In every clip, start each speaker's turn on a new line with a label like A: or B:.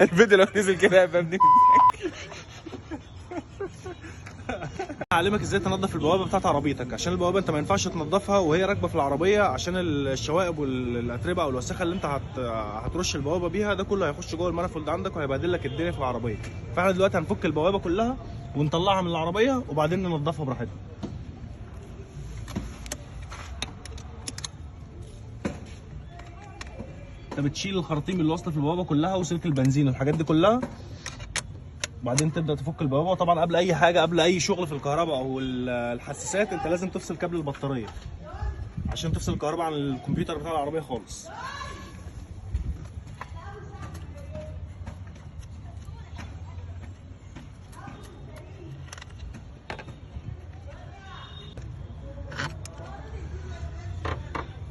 A: الفيديو لو نزل كده هيبقى منين؟ هعلمك ازاي تنظف البوابه بتاعت عربيتك، عشان البوابه انت ما ينفعش تنظفها وهي راكبه في العربيه، عشان الشوائب والاتربه او الوساخه اللي انت هترش البوابه بيها ده كله هيخش جوه المانيفولد عندك وهيبهدل لك الدنيا في العربيه. فاحنا دلوقتي هنفك البوابه كلها ونطلعها من العربيه وبعدين ننظفها براحتنا. انت بتشيل الخراطيم اللي واصله في البوابه كلها وسلك البنزين والحاجات دي كلها، بعدين تبدا تفك البوابه. وطبعا قبل اي حاجه، قبل اي شغل في الكهرباء او الحساسات، انت لازم تفصل كابل البطاريه عشان تفصل الكهرباء عن الكمبيوتر بتاع العربيه خالص.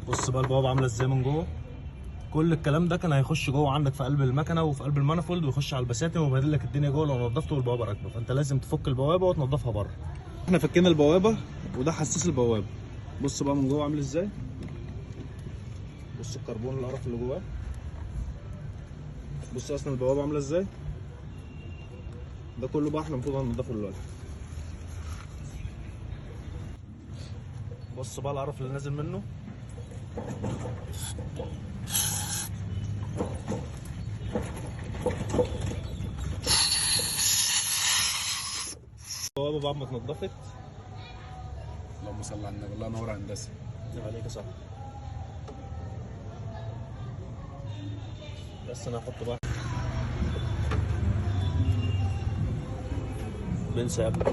A: بص بقى البوابه عامله ازاي من جوه. كل الكلام ده كان هيخش جوه عندك في قلب المكنه وفي قلب المانيفولد ويخش على البساتم ويبهدل لك الدنيا جوه لو نضفته والبوابه راكبه. فانت لازم تفك البوابه وتنضفها بره. احنا فكينا البوابه وده حساس البوابه. بص بقى من جوه عامل ازاي. بص الكربون القرف اللي جواه. بص اصلا البوابه عامله ازاي. ده كله بقى احنا المفروض هننضفه دلوقتي. بص بقى القرف اللي نازل منه. البوابه بعد ما اتنضفت،
B: اللهم صل على النبي، الله ينور هندسه.
A: عليك يا صاحبي. بس انا هحط بقى بنسى يا ابني.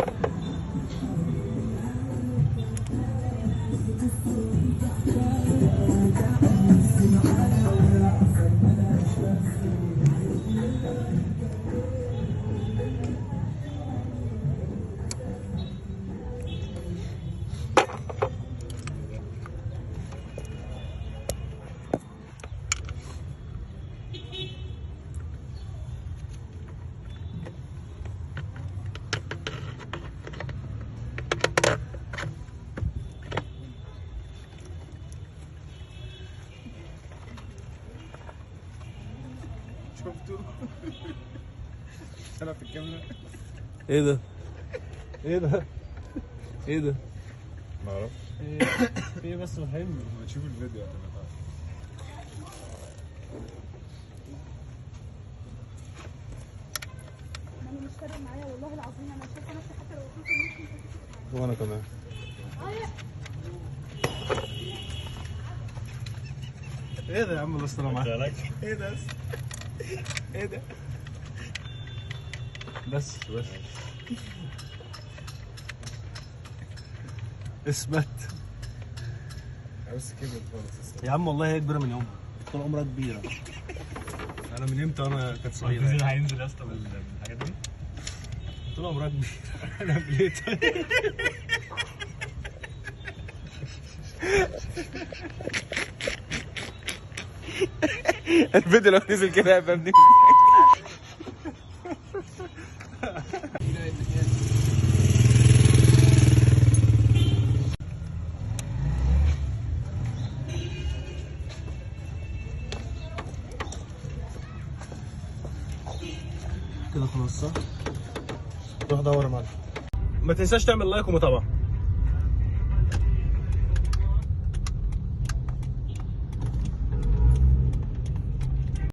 B: شفتوا؟ انا في الكاميرا.
A: ايه ده؟ ايه ده؟ ايه ده؟
B: ما اعرفش.
A: في بس فهمني.
B: ما تشوف الفيديو هتبقى فاهم.
C: انا مش فارق معايا والله العظيم. انا شايفه نفسي حتى لو وصلت النص
A: وانا كمان. ايه ده يا عم الاسطوره معاك؟
B: ايه ده؟
A: ايه ده؟ بس اثبت
B: بس كبرت خالص
A: يا عم. والله هي كبيره من يومها، طول عمرها كبيره. انا من امتى وانا كانت صغيره؟
B: الفيديو هينزل يا اسطى بالحاجات دي؟
A: طول عمرها كبيره. انا اعمل ايه طيب؟ الفيديو لو نزل كده هيبقى منين؟ كده خلاص صح؟ روح دور يا معلم. ما تنساش تعمل لايك ومتابعه.